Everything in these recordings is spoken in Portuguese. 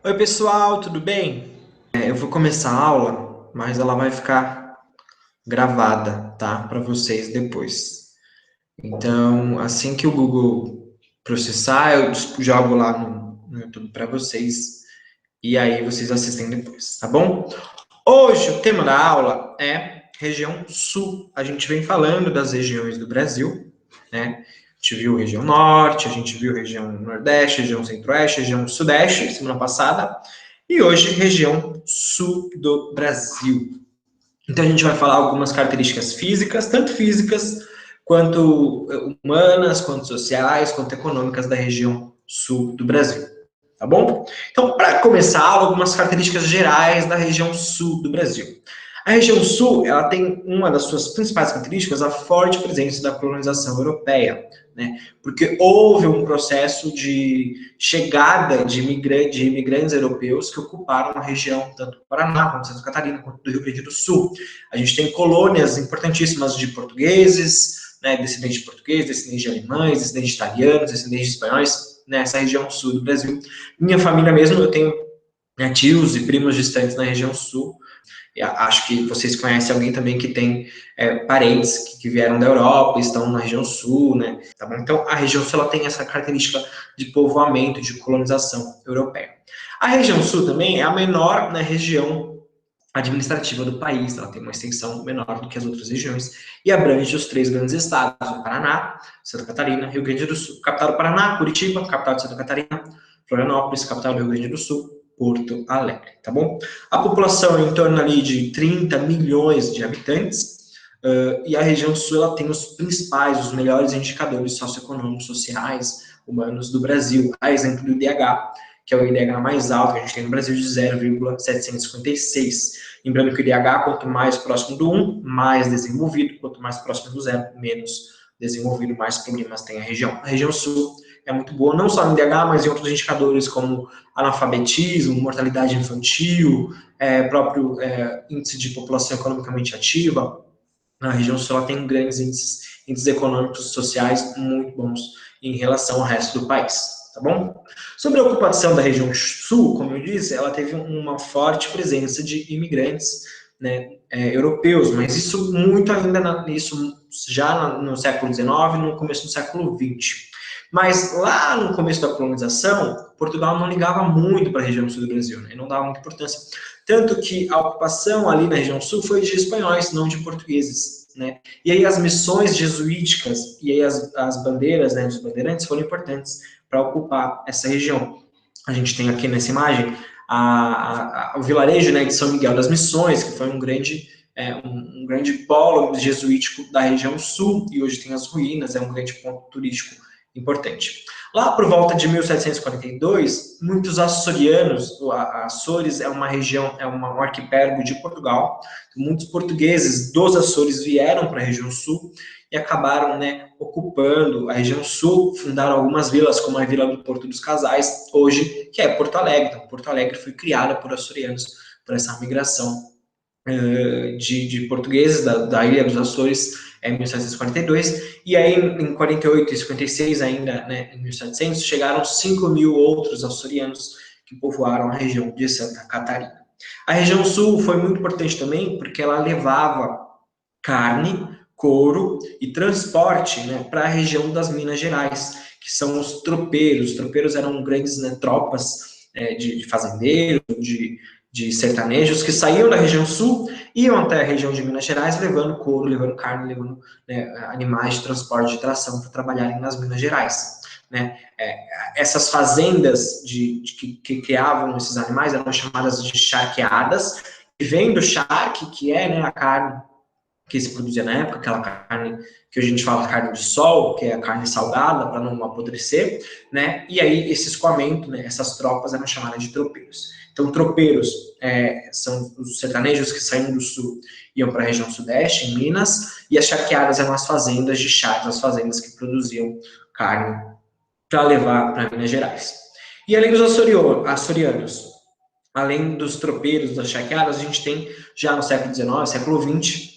Oi, pessoal, tudo bem? Eu vou começar a aula, mas ela vai ficar gravada, tá? Para vocês depois. Então, assim que o Google processar, eu jogo lá no YouTube para vocês e aí vocês assistem depois, tá bom? Hoje o tema da aula é região sul. A gente vem falando das regiões do Brasil, né? A gente viu região norte, a gente viu região nordeste, região centro-oeste, região sudeste semana passada. E hoje, região sul do Brasil. Então, a gente vai falar algumas características físicas, tanto físicas quanto humanas, quanto sociais, quanto econômicas da região sul do Brasil. Tá bom? Então, para começar, algumas características gerais da região sul do Brasil. A região sul, ela tem uma das suas principais características, a forte presença da colonização europeia, né? Porque houve um processo de chegada de imigrantes europeus que ocuparam a região, tanto do Paraná, quanto Santa Catarina, quanto do Rio Grande do Sul. A gente tem colônias importantíssimas de portugueses, né, descendentes de portugueses, descendentes de alemães, descendentes de italianos, descendentes de espanhóis, nessa região sul do Brasil. Minha família mesmo, eu tenho, né, tios e primos distantes na região sul. Acho que vocês conhecem alguém também que tem parentes que vieram da Europa e estão na região sul, né? Tá bom? Então, a região sul ela tem essa característica de povoamento, de colonização europeia. A região sul também é a menor, né, região administrativa do país, ela tem uma extensão menor do que as outras regiões e abrange os três grandes estados: o Paraná, Santa Catarina, Rio Grande do Sul. Capital do Paraná, Curitiba; capital de Santa Catarina, Florianópolis; capital do Rio Grande do Sul, Porto Alegre, tá bom? A população é em torno ali de 30 milhões de habitantes, e a região sul ela tem os principais, os melhores indicadores socioeconômicos, sociais, humanos do Brasil. A exemplo do IDH, que é o IDH mais alto que a gente tem no Brasil, de 0,756. Lembrando que o IDH, quanto mais próximo do 1, mais desenvolvido; quanto mais próximo do 0, menos desenvolvido, mais problemas tem a região. A região sul é muito boa, não só no IDH, mas em outros indicadores como analfabetismo, mortalidade infantil, próprio índice de população economicamente ativa. A região sul ela tem grandes índices econômicos e sociais muito bons em relação ao resto do país, tá bom? Sobre a ocupação da região sul, como eu disse, ela teve uma forte presença de imigrantes, né, europeus, mas isso muito ainda, isso já no século XIX, no começo do século XX. Mas lá no começo da colonização, Portugal não ligava muito para a região sul do Brasil, né? Não dava muita importância. Tanto que a ocupação ali na região sul foi de espanhóis, não de portugueses, né? E aí as missões jesuíticas e aí as bandeiras, né, dos bandeirantes foram importantes para ocupar essa região. A gente tem aqui nessa imagem o vilarejo, né, de São Miguel das Missões, que foi um grande polo jesuítico da região sul, e hoje tem as ruínas, é um grande ponto turístico importante. Lá por volta de 1742, muitos açorianos, Açores é uma região, um arquipélago de Portugal, muitos portugueses dos Açores vieram para a região sul e acabaram, né, ocupando a região sul, fundaram algumas vilas, como a Vila do Porto dos Casais, hoje, que é Porto Alegre. Então, Porto Alegre foi criada por açorianos, por essa migração de portugueses da Ilha dos Açores em 1742, e aí em 48 e 56 ainda, né, em 1700, chegaram 5 mil outros açorianos que povoaram a região de Santa Catarina. A região sul foi muito importante também porque ela levava carne, couro e transporte, né, para a região das Minas Gerais, que são os tropeiros. Os tropeiros eram grandes, né, tropas de fazendeiros, de sertanejos que saíam da região sul, iam até a região de Minas Gerais, levando couro, levando carne, levando, né, animais de transporte de tração para trabalharem nas Minas Gerais. Né? Essas fazendas que criavam esses animais eram chamadas de charqueadas, e vem do charque, que é, né, a carne que se produzia na época, aquela carne que hoje a gente fala carne de sol, que é a carne salgada para não apodrecer, né? E aí esse escoamento, né, essas tropas eram chamadas de tropeiros. Então, tropeiros são os sertanejos que saíam do sul iam para a região sudeste, em Minas, e as charqueadas eram as fazendas de charques, as fazendas que produziam carne para levar para Minas Gerais. E além dos açorianos, além dos tropeiros, das charqueadas, a gente tem já no século XIX, século XX,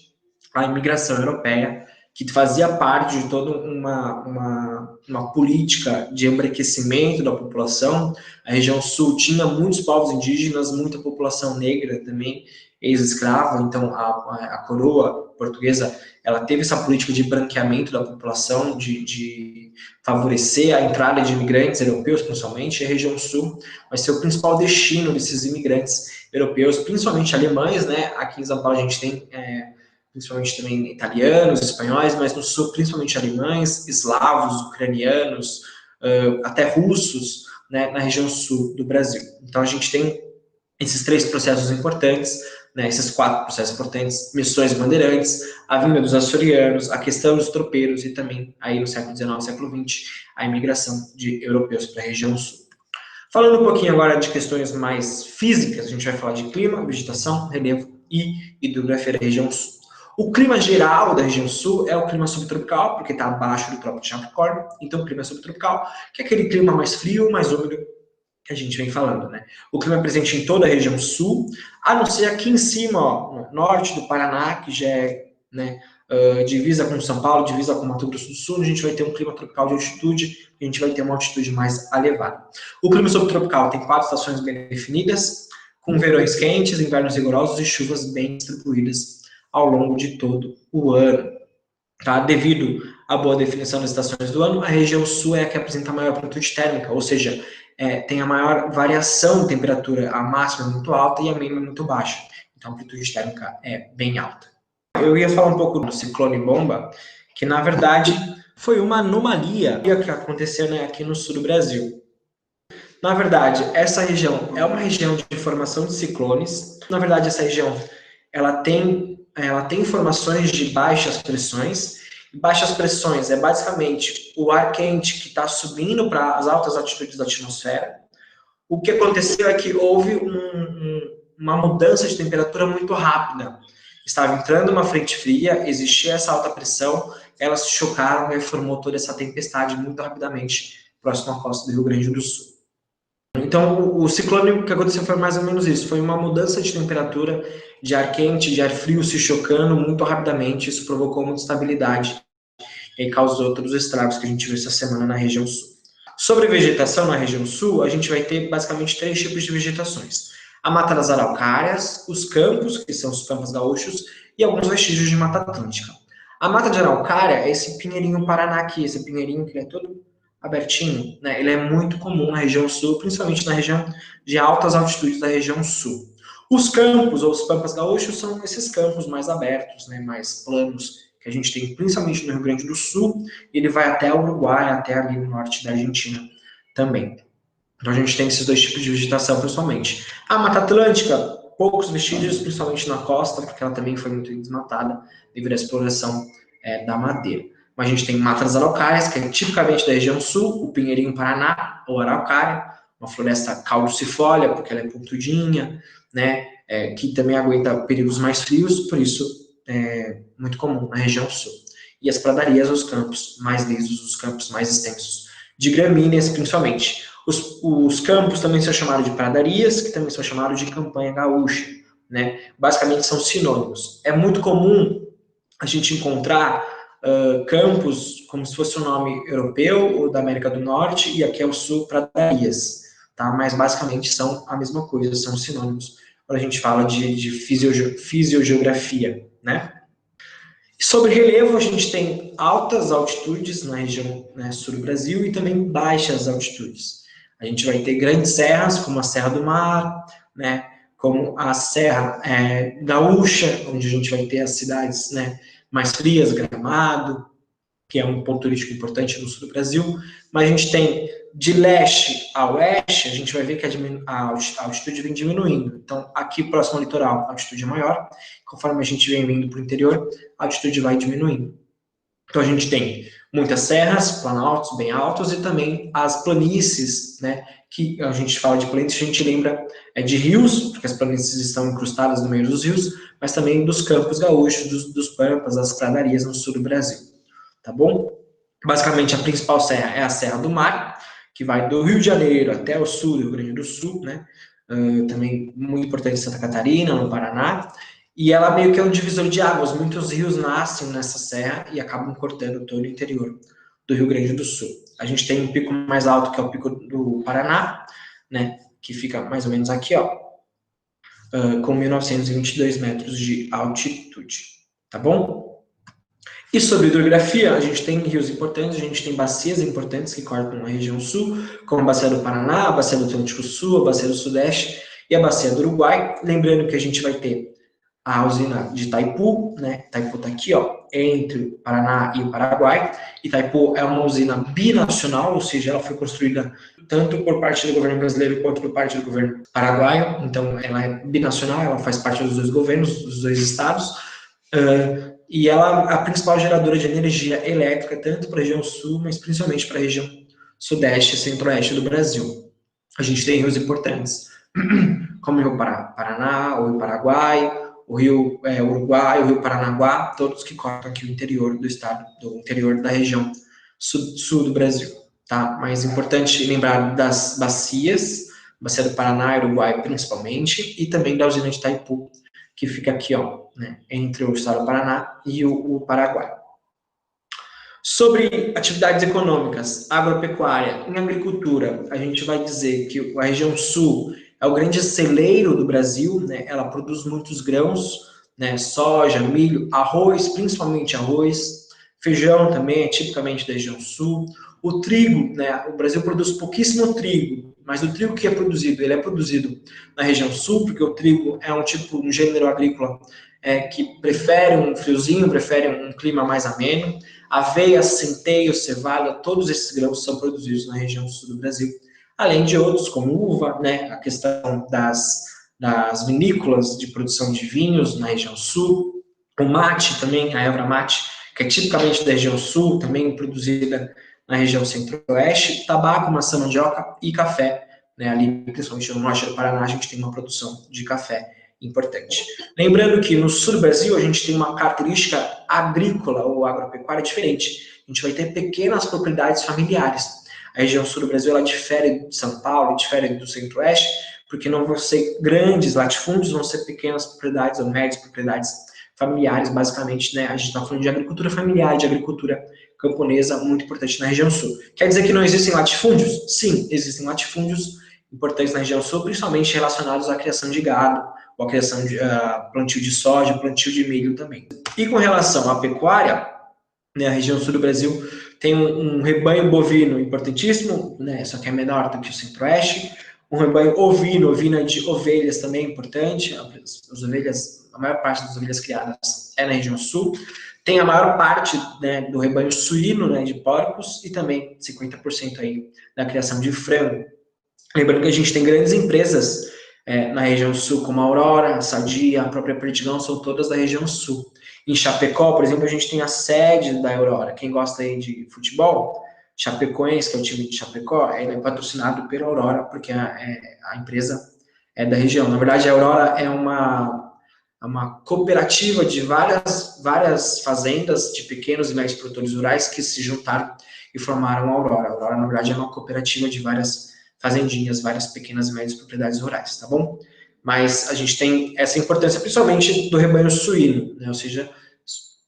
a imigração europeia, que fazia parte de toda uma política de embranquecimento da população. A região sul tinha muitos povos indígenas, muita população negra também, ex-escrava, então a coroa portuguesa ela teve essa política de branqueamento da população, de favorecer a entrada de imigrantes europeus, principalmente, e a região sul vai ser o principal destino desses imigrantes europeus, principalmente alemães, né? Aqui em São Paulo a gente tem principalmente também italianos, espanhóis, mas no sul principalmente alemães, eslavos, ucranianos, até russos, né, na região sul do Brasil. Então a gente tem esses 3 processos importantes, né, esses 4 processos importantes, missões e bandeirantes, a vinda dos açorianos, a questão dos tropeiros e também, aí no século XIX, século XX, a imigração de europeus para a região sul. Falando um pouquinho agora de questões mais físicas, a gente vai falar de clima, vegetação, relevo e hidrografia da região sul. O clima geral da região sul é o clima subtropical, porque está abaixo do Trópico de Capricórnio, então o clima é subtropical, que é aquele clima mais frio, mais úmido, que a gente vem falando, né? O clima é presente em toda a região sul, a não ser aqui em cima, ó, no norte do Paraná, que já é, né, divisa com São Paulo, divisa com Mato Grosso do Sul, a gente vai ter um clima tropical de altitude, a gente vai ter uma altitude mais elevada. O clima subtropical tem 4 estações bem definidas, com verões quentes, invernos rigorosos e chuvas bem distribuídas ao longo de todo o ano. Tá? Devido à boa definição das estações do ano, a região sul é a que apresenta a maior amplitude térmica, ou seja, tem a maior variação de temperatura, a máxima é muito alta e a mínima é muito baixa. Então a amplitude térmica é bem alta. Eu ia falar um pouco do ciclone bomba, que na verdade foi uma anomalia que aconteceu, né, aqui no sul do Brasil. Na verdade, essa região é uma região de formação de ciclones. Na verdade, essa região ela tem formações de baixas pressões. Baixas pressões é basicamente o ar quente que está subindo para as altas altitudes da atmosfera. O que aconteceu é que houve uma mudança de temperatura muito rápida. Estava entrando uma frente fria, existia essa alta pressão, elas se chocaram e formou toda essa tempestade muito rapidamente próximo à costa do Rio Grande do Sul. Então, o ciclone que aconteceu foi mais ou menos isso, foi uma mudança de temperatura, de ar quente, de ar frio se chocando muito rapidamente, isso provocou muita instabilidade e causou todos os estragos que a gente viu essa semana na região sul. Sobre vegetação na região sul, a gente vai ter basicamente 3 tipos de vegetações. A mata das araucárias, os campos, que são os campos gaúchos, e alguns vestígios de mata atlântica. A mata de araucária é esse pinheirinho Paraná aqui, esse pinheirinho que é todo abertinho, né? Ele é muito comum na região sul, principalmente na região de altas altitudes da região sul. Os campos, ou os pampas gaúchos, são esses campos mais abertos, né, mais planos, que a gente tem principalmente no Rio Grande do Sul, e ele vai até o Uruguai, até ali no norte da Argentina também. Então a gente tem esses 2 tipos de vegetação, principalmente. A Mata Atlântica, poucos vestígios, principalmente na costa, porque ela também foi muito desmatada devido à exploração da madeira. Mas a gente tem matas araucárias, que é tipicamente da região sul, o Pinheirinho Paraná, ou araucária, uma floresta caducifólia, porque ela é pontudinha, né, que também aguenta períodos mais frios, por isso é muito comum na região sul. E as pradarias, os campos mais lisos, os campos mais extensos, de gramíneas principalmente. Os campos também são chamados de pradarias, que também são chamados de campanha gaúcha, né? Basicamente são sinônimos. É muito comum a gente encontrar campos como se fosse um nome europeu ou da América do Norte, e aqui é o sul, pradarias, tá? Mas basicamente são a mesma coisa, são sinônimos quando a gente fala de fisiogeografia, né? Sobre relevo, a gente tem altas altitudes na região, né, sul do Brasil, e também baixas altitudes. A gente vai ter grandes serras, como a Serra do Mar, né, como a Serra Gaúcha, onde a gente vai ter as cidades, né, mais frias, Gramado, que é um ponto turístico importante no sul do Brasil. Mas a gente tem de leste a oeste, a gente vai ver que a altitude vem diminuindo. Então, aqui próximo ao litoral, a altitude é maior. Conforme a gente vem vindo para o interior, a altitude vai diminuindo. Então, a gente tem muitas serras, planaltos bem altos, e também as planícies, né, que a gente fala de planícies, a gente lembra de rios, porque as planícies estão incrustadas no meio dos rios, mas também dos campos gaúchos, dos pampas, das pradarias no sul do Brasil. Tá bom? Basicamente, a principal serra é a Serra do Mar, que vai do Rio de Janeiro até o sul do Rio Grande do Sul, né? Também muito importante em Santa Catarina, no Paraná. E ela meio que é um divisor de águas. Muitos rios nascem nessa serra e acabam cortando todo o interior do Rio Grande do Sul. A gente tem um pico mais alto, que é o pico do Paraná, né, que fica mais ou menos aqui, ó, com 1.922 metros de altitude, tá bom? E sobre hidrografia, a gente tem rios importantes, a gente tem bacias importantes que cortam a região sul, como a bacia do Paraná, a bacia do Atlântico Sul, a bacia do Sudeste e a bacia do Uruguai. Lembrando que a gente vai ter a usina de Itaipu, né? Itaipu está aqui, ó, entre o Paraná e o Paraguai. Itaipu é uma usina binacional, ou seja, ela foi construída tanto por parte do governo brasileiro quanto por parte do governo paraguaio. Então, ela é binacional, ela faz parte dos dois governos, dos dois estados. E ela é a principal geradora de energia elétrica, tanto para a região sul, mas principalmente para a região sudeste e centro-oeste do Brasil. A gente tem rios importantes, como o Rio Paraná, o Rio Paraguai, o Rio Uruguai, o Rio Paranaguá, todos que cortam aqui o interior do estado, do interior da região sul do Brasil. Tá? Mas é importante lembrar das bacias, bacia do Paraná e Uruguai principalmente, e também da usina de Itaipu, que fica aqui, ó, né, entre o estado do Paraná e o Paraguai. Sobre atividades econômicas, agropecuária, em agricultura, a gente vai dizer que a região sul é o grande celeiro do Brasil, né, ela produz muitos grãos, né, soja, milho, arroz, principalmente arroz, feijão também é tipicamente da região sul, o trigo, né, o Brasil produz pouquíssimo trigo, mas o trigo que é produzido, ele é produzido na região sul, porque o trigo é um gênero agrícola que prefere um friozinho, prefere um clima mais ameno. Aveia, centeio, cevada, todos esses grãos são produzidos na região sul do Brasil. Além de outros, como uva, né, a questão das vinícolas de produção de vinhos na região sul, o mate também, a erva mate, que é tipicamente da região sul, também produzida na região centro-oeste, tabaco, maçã, mandioca e café, né, ali, principalmente no norte do Paraná, a gente tem uma produção de café importante. Lembrando que no sul do Brasil a gente tem uma característica agrícola ou agropecuária diferente. A gente vai ter pequenas propriedades familiares. A região sul do Brasil ela difere de São Paulo, difere do centro-oeste, porque não vão ser grandes latifúndios, vão ser pequenas propriedades ou médias propriedades familiares, basicamente, né? A gente está falando de agricultura familiar, de agricultura camponesa, muito importante na região sul. Quer dizer que não existem latifúndios? Sim, existem latifúndios importantes na região sul, principalmente relacionados à criação de gado, ou a criação de plantio de soja, plantio de milho também. E com relação à pecuária, né, a região sul do Brasil tem um rebanho bovino importantíssimo, né, só que é menor do que o centro-oeste, um rebanho ovino, ovina de ovelhas também é importante, as ovelhas, a maior parte das ovelhas criadas é na região sul, tem a maior parte, né, do rebanho suíno, né, de porcos, e também 50% aí da criação de frango. Lembrando que a gente tem grandes empresas na região sul, como a Aurora, a Sadia, a própria Perdigão, são todas da região sul. Em Chapecó, por exemplo, a gente tem a sede da Aurora. Quem gosta aí de futebol, Chapecoense, que é o time de Chapecó, ele é patrocinado pela Aurora, porque a empresa é da região. Na verdade, a Aurora é uma cooperativa de várias fazendas de pequenos e médios produtores rurais que se juntaram e formaram a Aurora. A Aurora, na verdade, é uma cooperativa de várias fazendinhas, várias pequenas e médias propriedades rurais, tá bom? Mas a gente tem essa importância principalmente do rebanho suíno, né? Ou seja,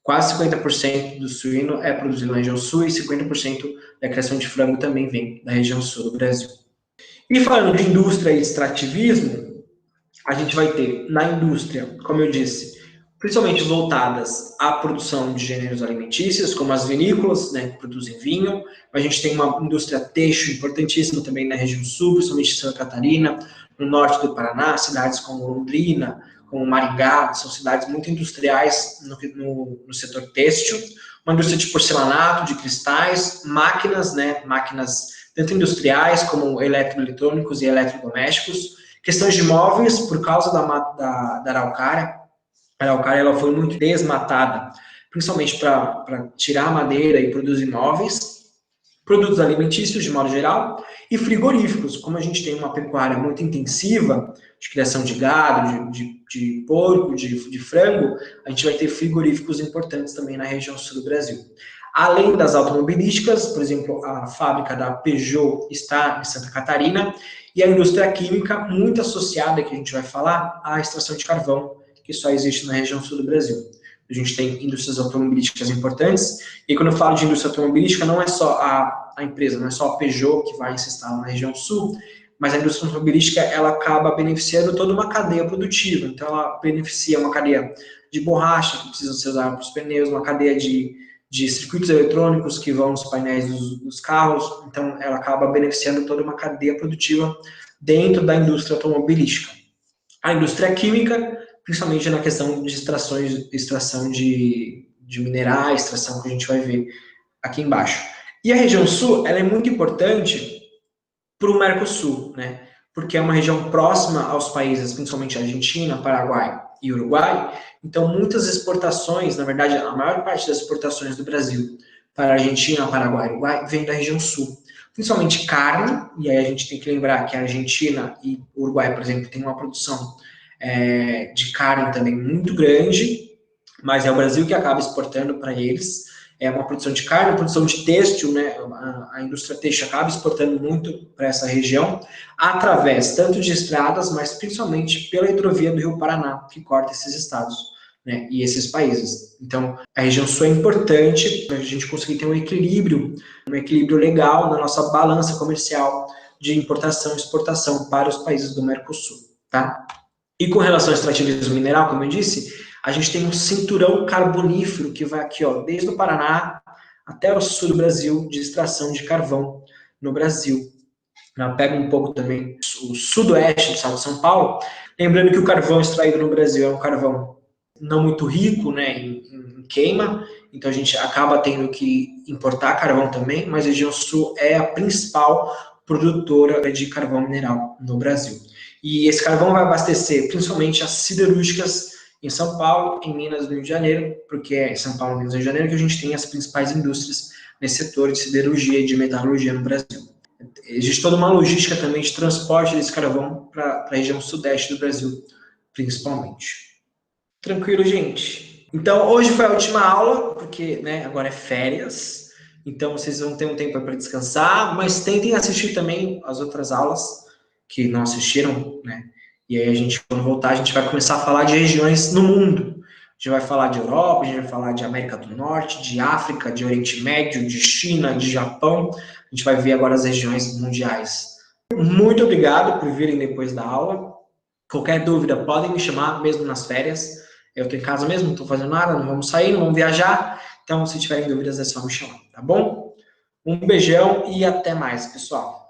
quase 50% do suíno é produzido na região sul e 50% da criação de frango também vem da região sul do Brasil. E falando de indústria e extrativismo, a gente vai ter na indústria, como eu disse, principalmente voltadas à produção de gêneros alimentícios, como as vinícolas, né, que produzem vinho. A gente tem uma indústria têxtil importantíssima também na região sul, principalmente em Santa Catarina, no norte do Paraná, cidades como Londrina, como Maringá, são cidades muito industriais no setor têxtil. Uma indústria de porcelanato, de cristais, máquinas, né, máquinas tanto industriais como eletroeletrônicos e eletrodomésticos, questões de imóveis, por causa da araucária. A araucária ela foi muito desmatada, principalmente para tirar madeira e produzir imóveis, produtos alimentícios de modo geral, e frigoríficos. Como a gente tem uma pecuária muito intensiva, de criação de gado, de porco, de frango, a gente vai ter frigoríficos importantes também na região sul do Brasil. Além das automobilísticas, por exemplo, a fábrica da Peugeot está em Santa Catarina, e a indústria química, muito associada, que a gente vai falar, à extração de carvão, que só existe na região sul do Brasil. A gente tem indústrias automobilísticas importantes, e quando eu falo de indústria automobilística, não é só a empresa, não é só a Peugeot que vai se instalar na região sul, mas a indústria automobilística, ela acaba beneficiando toda uma cadeia produtiva. Então, ela beneficia uma cadeia de borracha, que precisa ser usada para os pneus, uma cadeia de circuitos eletrônicos que vão nos painéis dos carros. Então, ela acaba beneficiando toda uma cadeia produtiva dentro da indústria automobilística. A indústria química, principalmente na questão de extração de minerais, extração que a gente vai ver aqui embaixo. E a região sul, ela é muito importante para o Mercosul, né? Porque é uma região próxima aos países, principalmente Argentina, Paraguai e Uruguai. Então, muitas exportações, na verdade, a maior parte das exportações do Brasil para Argentina, Paraguai e Uruguai vem da região sul. Principalmente carne, e aí a gente tem que lembrar que a Argentina e o Uruguai, por exemplo, tem uma produção de carne também muito grande, mas é o Brasil que acaba exportando para eles. É uma produção de carne, produção de têxtil, né? A indústria têxtil acaba exportando muito para essa região, através tanto de estradas, mas principalmente pela hidrovia do Rio Paraná, que corta esses estados, né? E esses países. Então, a região sul é importante para a gente conseguir ter um equilíbrio legal na nossa balança comercial de importação e exportação para os países do Mercosul, tá? E com relação ao extrativismo mineral, como eu disse, a gente tem um cinturão carbonífero que vai aqui, ó, desde o Paraná até o sul do Brasil, de extração de carvão no Brasil. Pega um pouco também o sudoeste do estado de São Paulo. Lembrando que o carvão extraído no Brasil é um carvão não muito rico, né, em queima, então a gente acaba tendo que importar carvão também, mas a região sul é a principal produtora de carvão mineral no Brasil. E esse carvão vai abastecer principalmente as siderúrgicas em São Paulo, em Minas e no Rio de Janeiro, porque é em São Paulo, Minas e Rio de Janeiro que a gente tem as principais indústrias nesse setor de siderurgia e de metalurgia no Brasil. Existe toda uma logística também de transporte desse carvão para a região sudeste do Brasil, principalmente. Tranquilo, gente? Então, hoje foi a última aula, porque né, agora é férias, então vocês vão ter um tempo para descansar, mas tentem assistir também as outras aulas que não assistiram, né? E aí a gente, quando voltar, a gente vai começar a falar de regiões no mundo. A gente vai falar de Europa, a gente vai falar de América do Norte, de África, de Oriente Médio, de China, de Japão. A gente vai ver agora as regiões mundiais. Muito obrigado por virem depois da aula. Qualquer dúvida, podem me chamar, mesmo nas férias. Eu estou em casa mesmo, não estou fazendo nada, não vamos sair, não vamos viajar. Então, se tiverem dúvidas, é só me chamar, tá bom? Um beijão e até mais, pessoal.